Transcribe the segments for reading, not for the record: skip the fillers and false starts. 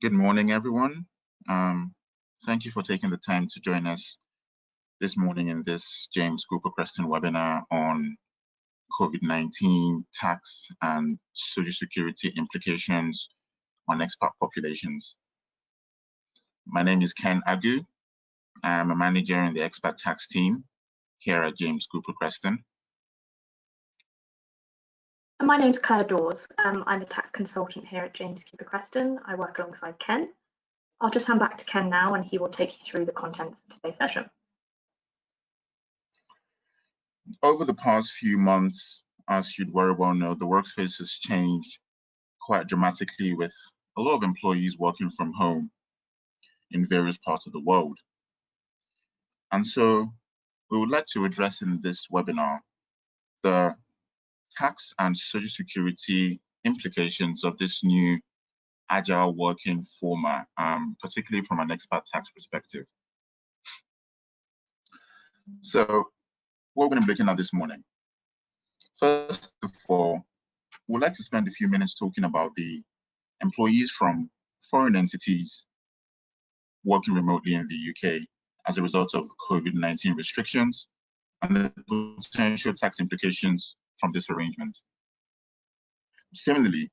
Good morning, everyone. Thank you for taking the time to join us this morning in this James Cowper Kreston webinar on COVID-19 tax and social security implications on expat populations. My name is Ken Agu. I'm a manager in the expat tax team here at James Cowper Kreston. My name is Claire Dawes. I'm a tax consultant here at James Cowper Kreston. I work alongside Ken. I'll just hand back to Ken now and he will take you through the contents of today's session. Over the past few months, as you'd very well know, the workspace has changed quite dramatically with a lot of employees working from home in various parts of the world. And so we would like to address in this webinar the tax and social security implications of this new agile working format, particularly from an expat tax perspective. So what we're going to be looking at this morning. First of all, we'd like to spend a few minutes talking about the employees from foreign entities working remotely in the UK as a result of COVID-19 restrictions and the potential tax implications from this arrangement. Similarly,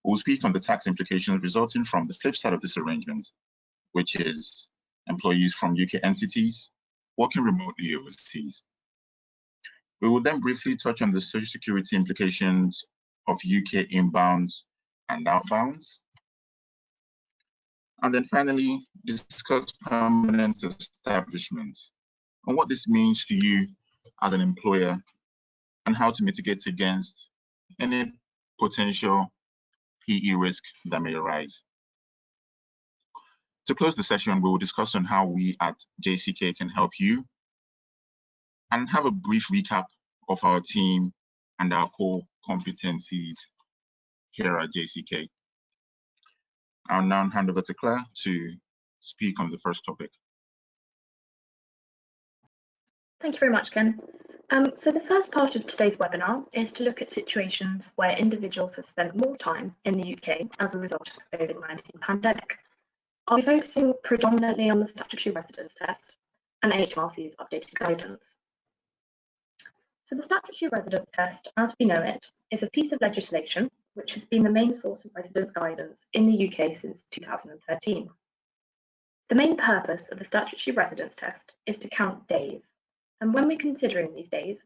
we'll speak on the tax implications resulting from the flip side of this arrangement, which is employees from UK entities working remotely overseas. We will then briefly touch on the social security implications of UK inbounds and outbounds. And then finally, discuss permanent establishment and what this means to you as an employer and how to mitigate against any potential PE risk that may arise. To close the session, we will discuss on how we at JCK can help you and have a brief recap of our team and our core competencies here at JCK. I'll now hand over to Claire to speak on the first topic. Thank you very much, Ken. So the first part of today's webinar is to look at situations where individuals have spent more time in the UK as a result of the COVID-19 pandemic. I'll be focusing predominantly on the statutory residence test and HMRC's updated guidance. So the statutory residence test, as we know it, is a piece of legislation which has been the main source of residence guidance in the UK since 2013. The main purpose of the statutory residence test is to count days. And when we're considering these days,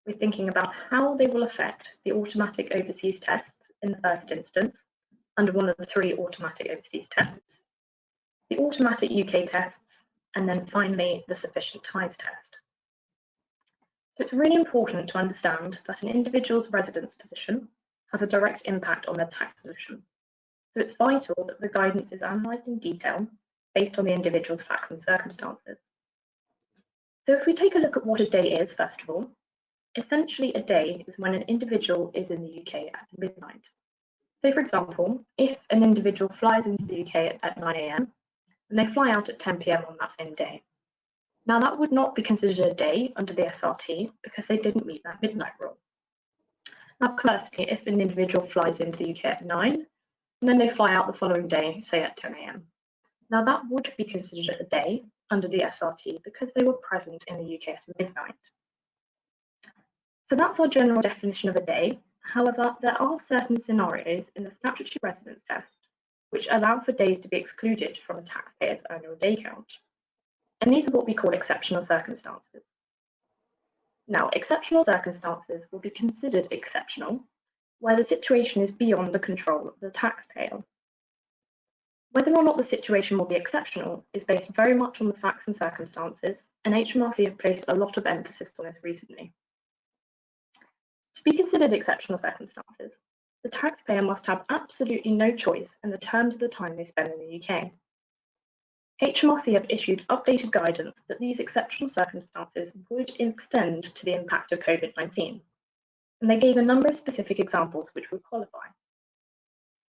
we're thinking about how they will affect the automatic overseas tests in the first instance, under one of the 3 automatic overseas tests, the automatic UK tests, and then finally the sufficient ties test. So it's really important to understand that an individual's residence position has a direct impact on their tax position. So it's vital that the guidance is analysed in detail based on the individual's facts and circumstances. So if we take a look at what a day is, first of all, essentially a day is when an individual is in the UK at midnight. So for example, if an individual flies into the UK at 9 AM and they fly out at 10 PM on that same day. Now that would not be considered a day under the SRT because they didn't meet that midnight rule. Now conversely, if an individual flies into the UK at 9 and then they fly out the following day, say at 10 AM. Now that would be considered a day under the SRT because they were present in the UK at midnight. So that's our general definition of a day. However, there are certain scenarios in the statutory residence test which allow for days to be excluded from a taxpayer's annual day count. And these are what we call exceptional circumstances. Now, exceptional circumstances will be considered exceptional where the situation is beyond the control of the taxpayer. Whether or not the situation will be exceptional is based very much on the facts and circumstances, and HMRC have placed a lot of emphasis on this recently. To be considered exceptional circumstances, the taxpayer must have absolutely no choice in the terms of the time they spend in the UK. HMRC have issued updated guidance that these exceptional circumstances would extend to the impact of COVID-19, and they gave a number of specific examples which would qualify.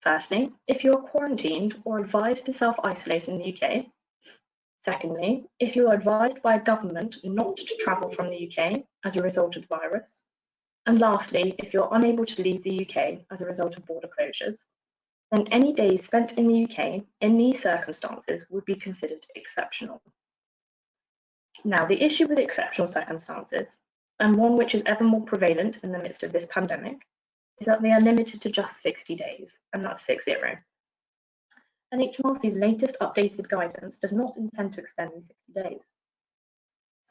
Firstly, if you are quarantined or advised to self-isolate in the UK. Secondly, if you are advised by a government not to travel from the UK as a result of the virus. And lastly, if you're unable to leave the UK as a result of border closures, then any days spent in the UK in these circumstances would be considered exceptional. Now, the issue with exceptional circumstances, and one which is ever more prevalent in the midst of this pandemic, is that they are limited to just 60 days, and that's 60. And HMRC's latest updated guidance does not intend to extend these 60 days.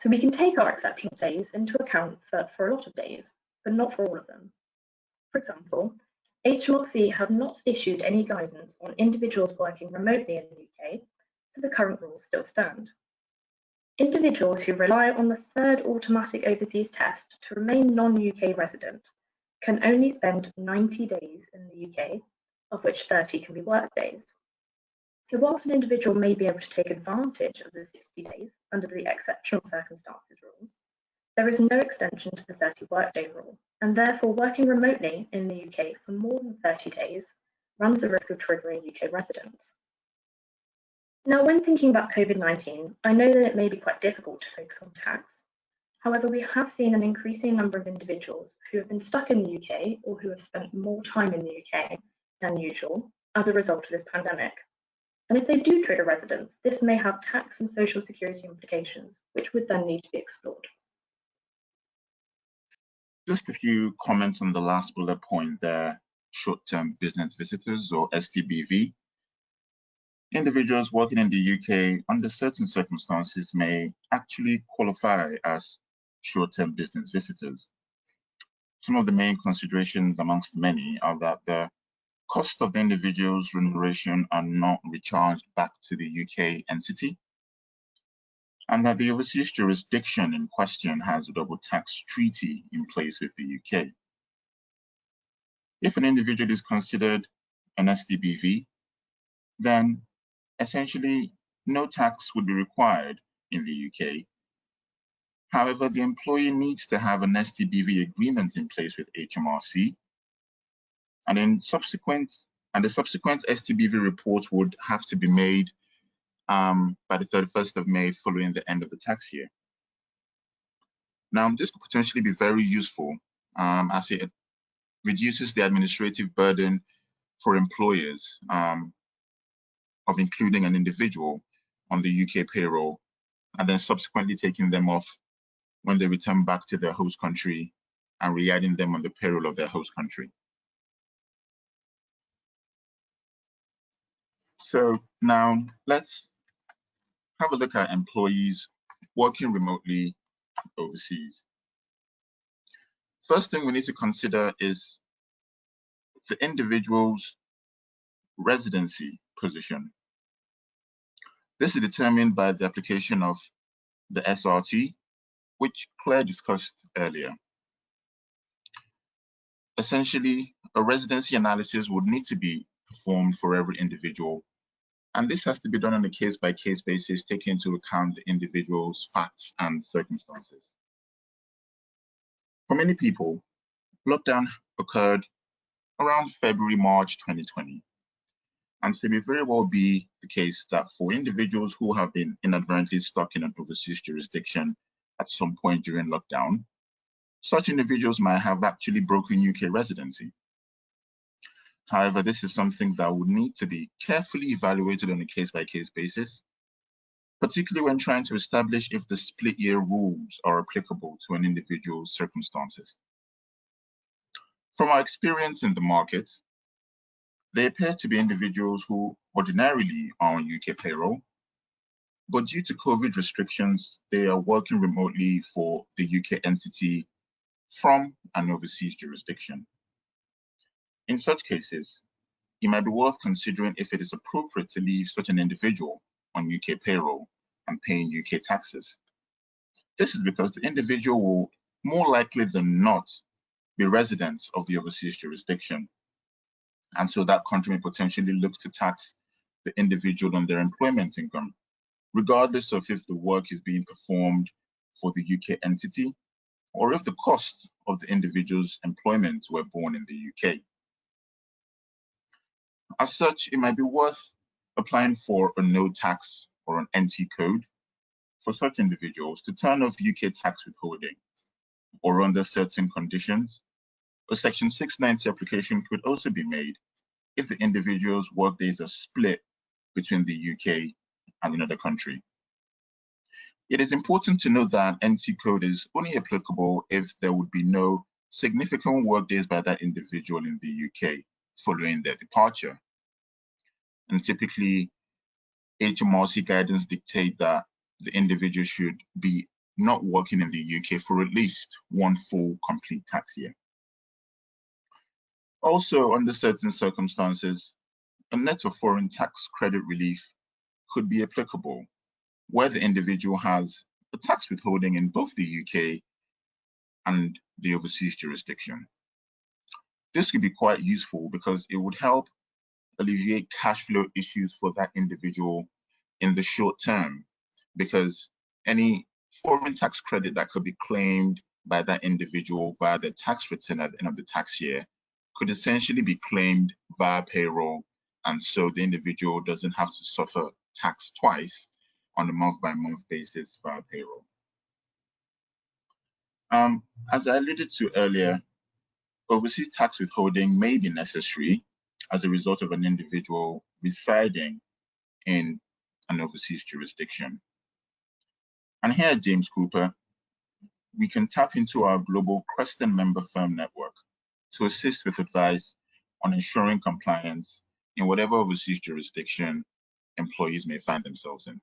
So we can take our exceptional days into account for a lot of days, but not for all of them. For example, HMRC have not issued any guidance on individuals working remotely in the UK, so the current rules still stand. Individuals who rely on the third automatic overseas test to remain non-UK resident can only spend 90 days in the UK, of which 30 can be work days. So whilst an individual may be able to take advantage of the 60 days under the exceptional circumstances rules, there is no extension to the 30 workday rule, and therefore working remotely in the UK for more than 30 days runs the risk of triggering UK residence. Now, when thinking about COVID-19, I know that it may be quite difficult to focus on tax. However, we have seen an increasing number of individuals who have been stuck in the UK or who have spent more time in the UK than usual as a result of this pandemic. And if they do trigger residence, this may have tax and social security implications, which would then need to be explored. Just a few comments on the last bullet point there, short-term business visitors or STBV. Individuals working in the UK under certain circumstances may actually qualify as short-term business visitors. Some of the main considerations amongst many are that the cost of the individual's remuneration are not recharged back to the UK entity, and that the overseas jurisdiction in question has a double tax treaty in place with the UK. If an individual is considered an STBV, then essentially no tax would be required in the UK. However, the employee needs to have an STBV agreement in place with HMRC, and the subsequent STBV report would have to be made by the 31st of May following the end of the tax year. Now, this could potentially be very useful as it reduces the administrative burden for employers of including an individual on the UK payroll and then subsequently taking them off when they return back to their host country and re-adding them on the payroll of their host country. So now let's have a look at employees working remotely overseas. First thing we need to consider is the individual's residency position. This is determined by the application of the SRT, which Claire discussed earlier. Essentially, a residency analysis would need to be performed for every individual, and this has to be done on a case-by-case basis, taking into account the individual's facts and circumstances. For many people, lockdown occurred around February, March 2020. And so it may very well be the case that for individuals who have been inadvertently stuck in an overseas jurisdiction at some point during lockdown, such individuals might have actually broken UK residency. However, this is something that would need to be carefully evaluated on a case-by-case basis, particularly when trying to establish if the split year rules are applicable to an individual's circumstances. From our experience in the market, they appear to be individuals who ordinarily are on UK payroll, but due to COVID restrictions, they are working remotely for the UK entity from an overseas jurisdiction. In such cases, it might be worth considering if it is appropriate to leave such an individual on UK payroll and paying UK taxes. This is because the individual will more likely than not be residents of the overseas jurisdiction. And so that country may potentially look to tax the individual on their employment income, regardless of if the work is being performed for the UK entity or if the cost of the individual's employment were borne in the UK. As such, it might be worth applying for a no tax or an NT code for such individuals to turn off UK tax withholding, or under certain conditions, a Section 690 application could also be made if the individual's workdays are split between the UK and another country. It is important to note that NT code is only applicable if there would be no significant workdays by that individual in the UK following their departure. And typically, HMRC guidance dictate that the individual should be not working in the UK for at least one full complete tax year. Also, under certain circumstances, a net of foreign tax credit relief could be applicable, where the individual has a tax withholding in both the UK and the overseas jurisdiction. This could be quite useful because it would help alleviate cash flow issues for that individual in the short term, because any foreign tax credit that could be claimed by that individual via the tax return at the end of the tax year could essentially be claimed via payroll, and so the individual doesn't have to suffer tax twice on a month-by-month basis via payroll. As I alluded to earlier, overseas tax withholding may be necessary as a result of an individual residing in an overseas jurisdiction. And here at James Cowper, we can tap into our global Kreston member firm network to assist with advice on ensuring compliance in whatever overseas jurisdiction employees may find themselves in.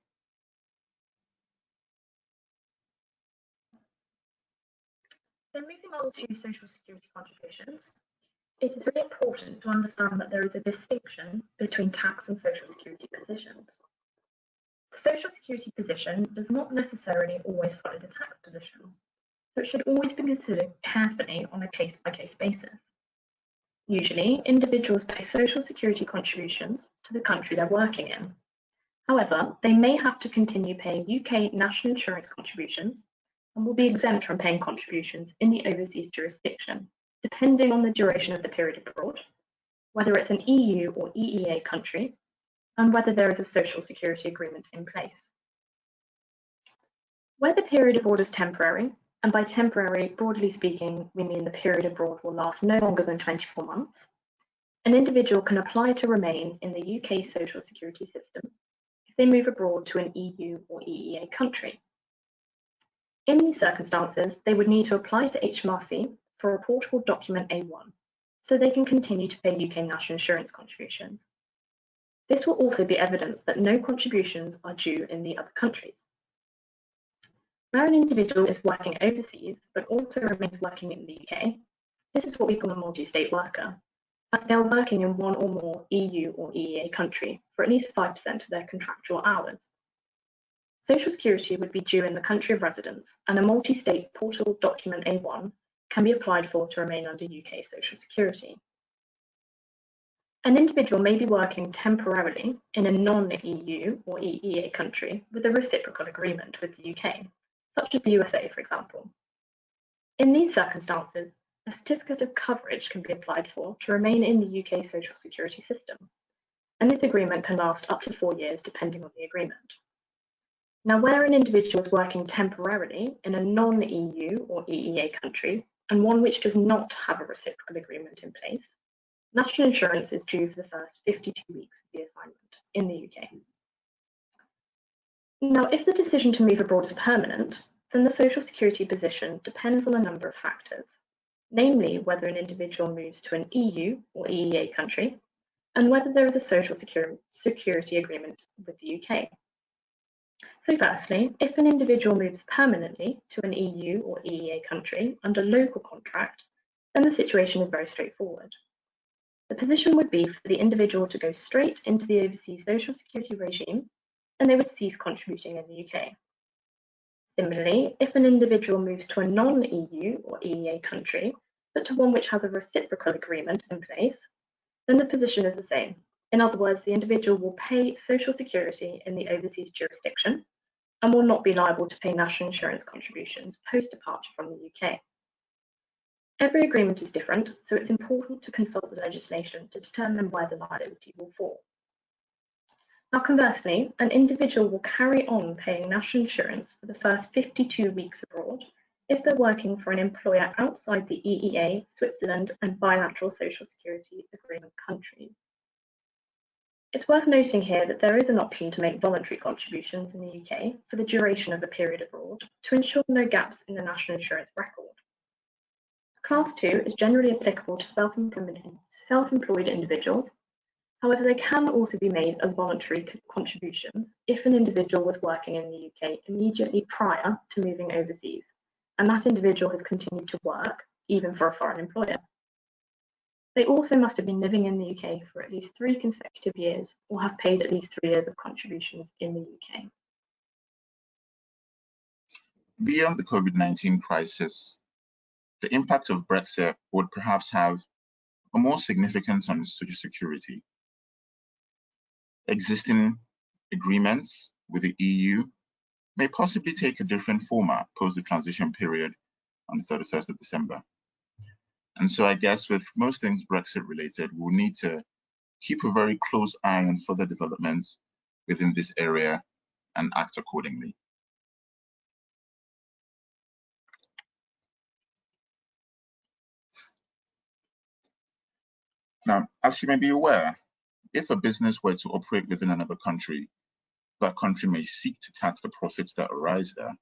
So moving on to social security contributions, it is really important to understand that there is a distinction between tax and social security positions. The social security position does not necessarily always follow the tax position, so it should always be considered carefully on a case-by-case basis. Usually, individuals pay social security contributions to the country they're working in. However, they may have to continue paying UK national insurance contributions and will be exempt from paying contributions in the overseas jurisdiction, depending on the duration of the period abroad, whether it's an EU or EEA country, and whether there is a social security agreement in place. Where the period abroad is temporary, and by temporary, broadly speaking, we mean the period abroad will last no longer than 24 months, an individual can apply to remain in the UK social security system if they move abroad to an EU or EEA country. In these circumstances, they would need to apply to HMRC for a portable document A1, so they can continue to pay UK national insurance contributions. This will also be evidence that no contributions are due in the other countries. Where an individual is working overseas, but also remains working in the UK, this is what we call a multi-state worker, as they are working in one or more EU or EEA country for at least 5% of their contractual hours. Social Security would be due in the country of residence, and a multi-state portable document A1 can be applied for to remain under UK Social Security. An individual may be working temporarily in a non-EU or EEA country with a reciprocal agreement with the UK, such as the USA, for example. In these circumstances, a certificate of coverage can be applied for to remain in the UK Social Security system, and this agreement can last up to 4 years depending on the agreement. Now, where an individual is working temporarily in a non-EU or EEA country, and one which does not have a reciprocal agreement in place, national insurance is due for the first 52 weeks of the assignment in the UK. Now, if the decision to move abroad is permanent, then the social security position depends on a number of factors, namely whether an individual moves to an EU or EEA country, and whether there is a social security agreement with the UK. So firstly, if an individual moves permanently to an EU or EEA country under local contract, then the situation is very straightforward. The position would be for the individual to go straight into the overseas social security regime, and they would cease contributing in the UK. Similarly, if an individual moves to a non-EU or EEA country, but to one which has a reciprocal agreement in place, then the position is the same. In other words, the individual will pay social security in the overseas jurisdiction and will not be liable to pay national insurance contributions post-departure from the UK. Every agreement is different, so it's important to consult the legislation to determine where the liability will fall. Now, conversely, an individual will carry on paying national insurance for the first 52 weeks abroad if they're working for an employer outside the EEA, Switzerland, and bilateral social security agreement countries, It's worth noting here that there is an option to make voluntary contributions in the UK for the duration of the period abroad to ensure no gaps in the national insurance record. Class 2 is generally applicable to self-employed individuals. However, they can also be made as voluntary contributions if an individual was working in the UK immediately prior to moving overseas, and that individual has continued to work, even for a foreign employer. They also must have been living in the UK for at least 3 consecutive years or have paid at least 3 years of contributions in the UK. Beyond the COVID-19 crisis, the impact of Brexit would perhaps have a more significance on social security. Existing agreements with the EU may possibly take a different format post the transition period on the 31st of December. And so I guess with most things Brexit related, we'll need to keep a very close eye on further developments within this area and act accordingly. Now, as you may be aware, if a business were to operate within another country, that country may seek to tax the profits that arise there.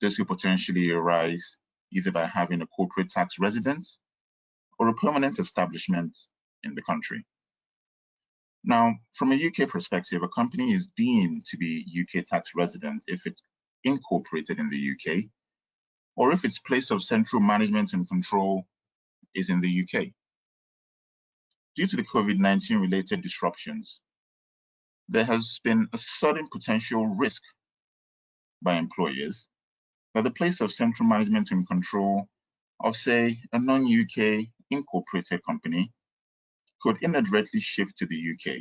This could potentially arise either by having a corporate tax residence or a permanent establishment in the country. Now, from a UK perspective, a company is deemed to be UK tax resident if it's incorporated in the UK, or if its place of central management and control is in the UK. Due to the COVID-19 related disruptions, there has been a sudden potential risk by employers that the place of central management and control of, say, a non-UK incorporated company could inadvertently shift to the UK,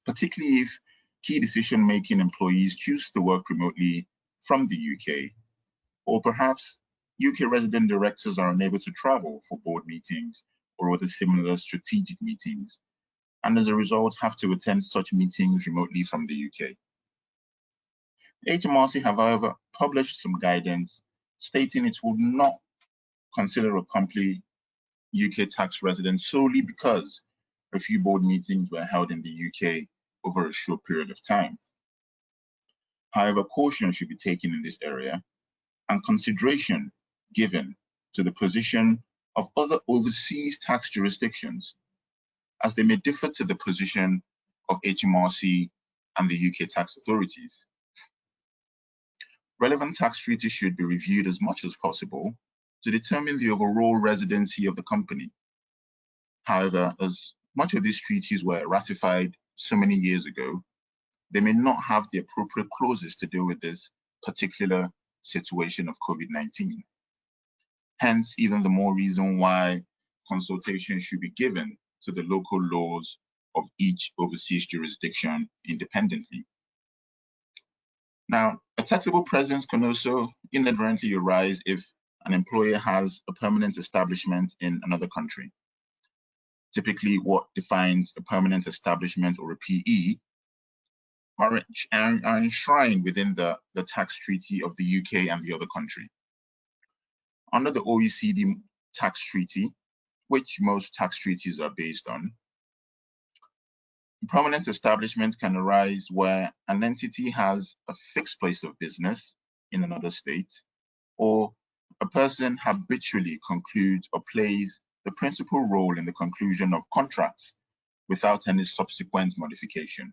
particularly if key decision-making employees choose to work remotely from the UK, or perhaps UK resident directors are unable to travel for board meetings or other similar strategic meetings, and as a result have to attend such meetings remotely from the UK. HMRC have, however, published some guidance stating it would not consider a company UK tax resident solely because a few board meetings were held in the UK over a short period of time. However, caution should be taken in this area and consideration given to the position of other overseas tax jurisdictions, as they may differ to the position of HMRC and the UK tax authorities. Relevant tax treaties should be reviewed as much as possible to determine the overall residency of the company. However, as much of these treaties were ratified so many years ago, they may not have the appropriate clauses to deal with this particular situation of COVID-19. Hence, even the more reason why consultation should be given to the local laws of each overseas jurisdiction independently. Now, a taxable presence can also inadvertently arise if an employer has a permanent establishment in another country. Typically, what defines a permanent establishment or a PE are enshrined within the tax treaty of the UK and the other country. Under the OECD tax treaty, which most tax treaties are based on, permanent establishment can arise where an entity has a fixed place of business in another state, or a person habitually concludes or plays the principal role in the conclusion of contracts without any subsequent modification.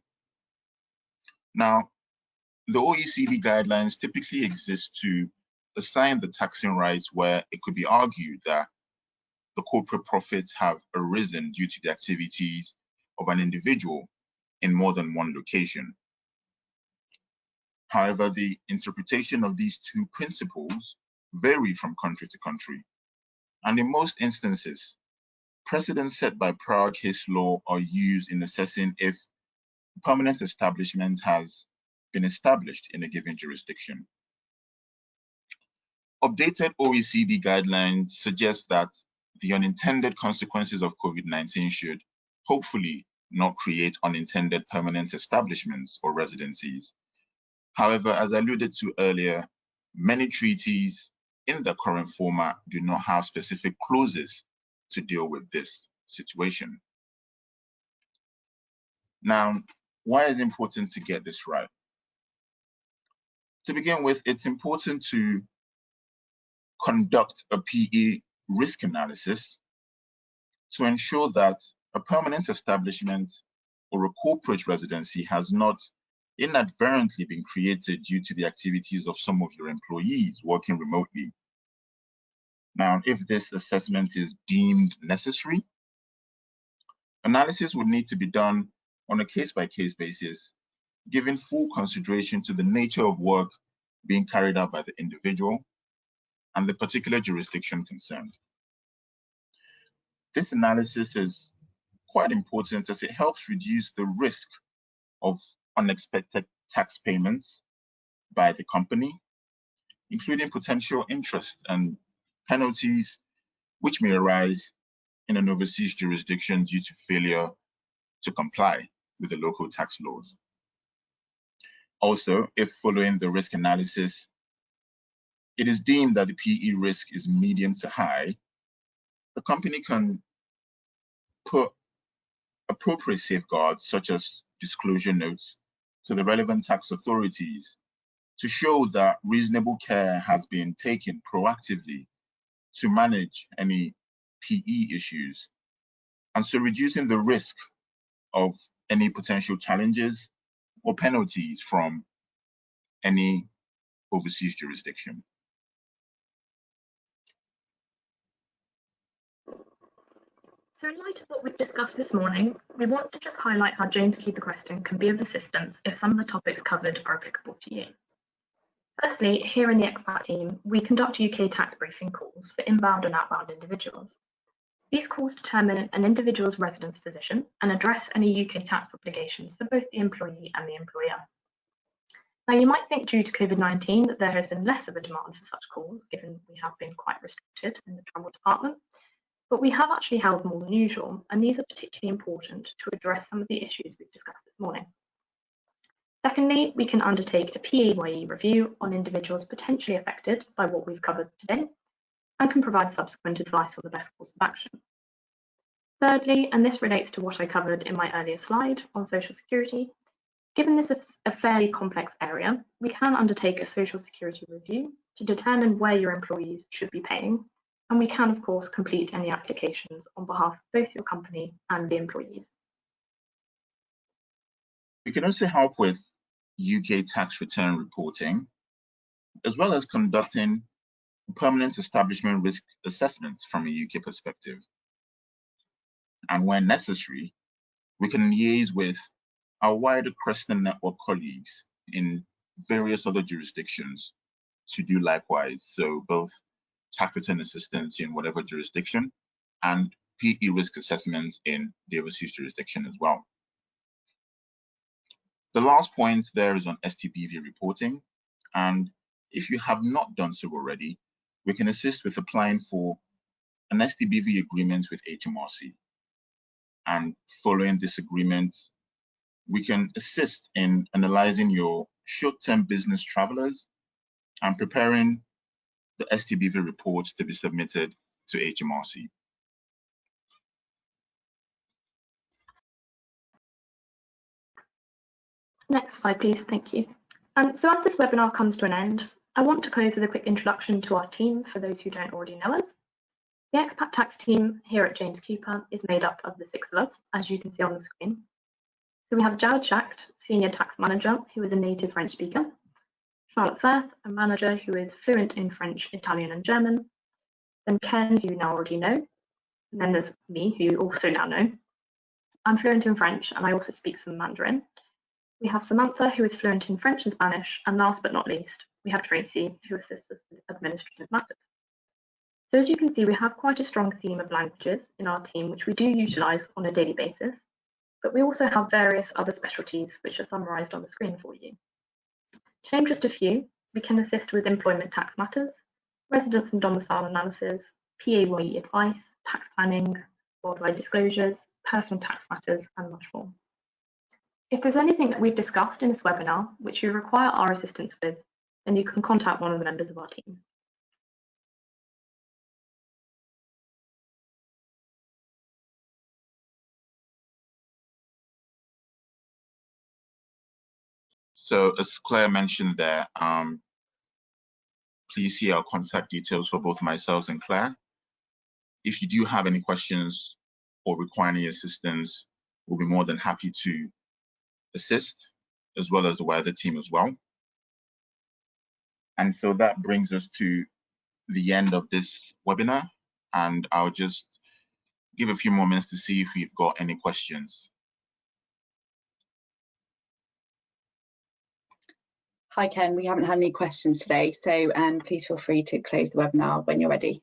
Now, the OECD guidelines typically exist to assign the taxing rights where it could be argued that the corporate profits have arisen due to the activities of an individual in more than one location. However, the interpretation of these two principles vary from country to country, and in most instances, precedents set by prior case law are used in assessing if permanent establishment has been established in a given jurisdiction. Updated OECD guidelines suggest that the unintended consequences of COVID-19 should hopefully not create unintended permanent establishments or residencies. However, as I alluded to earlier, many treaties in the current format do not have specific clauses to deal with this situation. Now, why is it important to get this right? To begin with, it's important to conduct a PE risk analysis to ensure that a permanent establishment or a corporate residency has not inadvertently been created due to the activities of some of your employees working remotely. Now, if this assessment is deemed necessary, analysis would need to be done on a case-by-case basis, giving full consideration to the nature of work being carried out by the individual and the particular jurisdiction concerned. This analysis is quite important as it helps reduce the risk of unexpected tax payments by the company, including potential interest and penalties which may arise in an overseas jurisdiction due to failure to comply with the local tax laws. Also, if following the risk analysis, it is deemed that the PE risk is medium to high, the company can put appropriate safeguards such as disclosure notes to the relevant tax authorities to show that reasonable care has been taken proactively to manage any PE issues, and so reducing the risk of any potential challenges or penalties from any overseas jurisdiction. So in light of what we've discussed this morning, we want to just highlight how James Cowper Kreston can be of assistance if some of the topics covered are applicable to you. Firstly, here in the expat team, we conduct UK tax briefing calls for inbound and outbound individuals. These calls determine an individual's residence position and address any UK tax obligations for both the employee and the employer. Now, you might think due to COVID-19 that there has been less of a demand for such calls, given we have been quite restricted in the travel department, but we have actually held more than usual, and these are particularly important to address some of the issues we've discussed this morning. Secondly, we can undertake a PAYE review on individuals potentially affected by what we've covered today, and can provide subsequent advice on the best course of action. Thirdly, and this relates to what I covered in my earlier slide on Social Security, given this is a fairly complex area, we can undertake a Social Security review to determine where your employees should be paying, and we can, of course, complete any applications on behalf of both your company and the employees. We can also help with UK tax return reporting, as well as conducting permanent establishment risk assessments from a UK perspective. And when necessary, we can liaise with our wider Kreston network colleagues in various other jurisdictions to do likewise. So both tax return assistance in whatever jurisdiction and PE risk assessments in the overseas jurisdiction as well. The last point there is on STBV reporting. And if you have not done so already, we can assist with applying for an STBV agreement with HMRC. And following this agreement, we can assist in analyzing your short-term business travelers and preparing the STBV report to be submitted to HMRC. Next slide, please. Thank you. So as this webinar comes to an end, I want to close with a quick introduction to our team for those who don't already know us. The expat tax team here at James Cowper is made up of the 6 of us, as you can see on the screen. So we have Jared Schacht, Senior Tax Manager, who is a native French speaker. Charlotte Firth, a manager who is fluent in French, Italian and German. Then Ken, who you now already know. And then there's me, who you also now know. I'm fluent in French and I also speak some Mandarin. We have Samantha, who is fluent in French and Spanish. And last but not least, we have Tracy, who assists us with administrative matters. So as you can see, we have quite a strong theme of languages in our team, which we do utilise on a daily basis. But we also have various other specialties which are summarised on the screen for you. To name just a few, we can assist with employment tax matters, residence and domicile analysis, PAYE advice, tax planning, worldwide disclosures, personal tax matters, and much more. If there's anything that we've discussed in this webinar which you require our assistance with, then you can contact one of the members of our team. So as Claire mentioned there, please see our contact details for both myself and Claire. If you do have any questions or require any assistance, we'll be more than happy to assist, as well as the wider team as well. And so that brings us to the end of this webinar, and I'll just give a few more minutes to see if we've got any questions. Hi Ken, we haven't had any questions today, so please feel free to close the webinar when you're ready.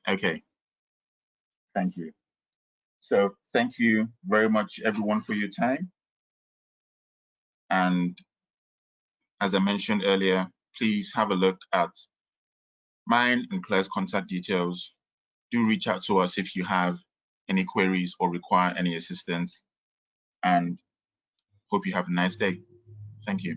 Okay, thank you. So thank you very much everyone for your time. And as I mentioned earlier, please have a look at mine and Claire's contact details. Do reach out to us if you have any queries or require any assistance, and hope you have a nice day. Thank you.